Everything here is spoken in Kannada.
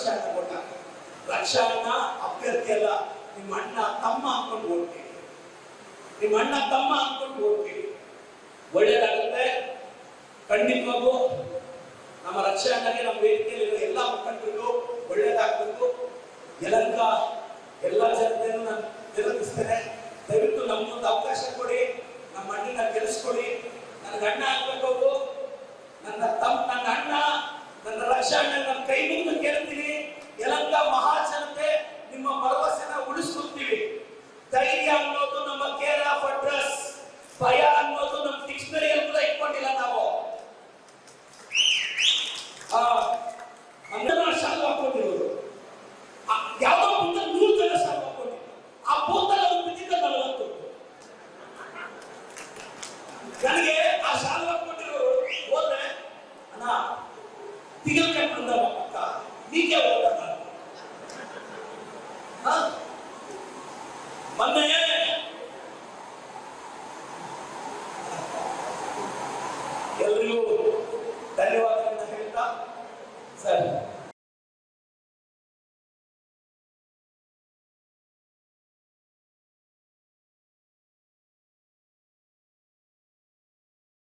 ರಕ್ಷಾನ ಕೊಟ್ಟ. ರಕ್ಷಾನ ಅಭ್ಯರ್ಥಿ ಅಲ್ಲ, ನಿಮ್ಮ ಅಣ್ಣ ತಮ್ಮ ಅನ್ಕೊಂಡು ಓದ್ತೀವಿ, ನಿಮ್ಮ ಅಣ್ಣ ತಮ್ಮ ಅನ್ಕೊಂಡು ಓದ್ತೀವಿ. ಒಳ್ಳೇದಾಗುತ್ತೆ ಖಂಡಿತವಾಗೂ. ನಮ್ಮ ರಕ್ಷಾನಿಗೆ ನಮ್ಮ ವೇದಿಕೆಯಲ್ಲಿರೋ ಎಲ್ಲ ಮುಖಂಡರಿಗೂ ಒಳ್ಳೇದಾಗಬೇಕು. ಯಲಹಂಕ ಎಲ್ಲ ಜನತೆಯನ್ನು ನಾನು ವಿರೋಧಿಸ್ತೇನೆ. ದಯವಿಟ್ಟು ನಮ್ಮೊಂದು ಅವಕಾಶ ಕೊಡಿ, ನಮ್ಮ ಅಣ್ಣನ ಗೆಲ್ಲಿಸ್ಕೊಡಿ. ನನಗೆ ಅಣ್ಣ ಆಗ್ಬೇಕು ಅವರು, ನನ್ನ ಅಣ್ಣ, ನನ್ನ ರಕ್ಷಾ ನನ್ನ ಕೈ ಮುಗಿದು ಕೇಳ್ತೀನಿ. ಯಲಹಂಕ ಮಹಾಜನತೆ ನಿಮ್ಮ ಭರವಸೆನ ಉಳಿಸ್ಕೊಳ್ತೀವಿ. ಧೈರ್ಯ ಅನ್ನೋದು ನಮ್ಮ ಕೇರ್ ಆಫ್ ಅಡ್ರೆಸ್, ಭಯ ಅನ್ನೋದು ನಮ್ಮ ಡಿಕ್ಷನರಿಯಲ್ಲಿ ಕೂಡ ಇಟ್ಕೊಂಡಿಲ್ಲ ನಾವು. ಅನ್ನ ಶಾಲು ಹಾಕೊಂಡಿರೋದು ಯಾವ್ದೋ ಮುಂದೆ 100 ಜನ ಶಾಲು ಹಾಕೊಂಡಿದ್ರು. ಆ ಬೂತಲ್ಲಿ ಒಂದು ಬಿದ್ದಿದ್ದ 40. ನನಗೆ ಆ ಶಾಲು ಹಾಕೊಂಡಿರೋರು ಹೋದ್ರೆ ಅಣ್ಣ ತಿಗಲ್ಕೊಂಡು ಬಂದ ಪಕ್ಕ ಹೀಗೆ ಹೋದ. ಮೊನ್ನೆ ಎಲ್ರಿಗೂ ಧನ್ಯವಾದ.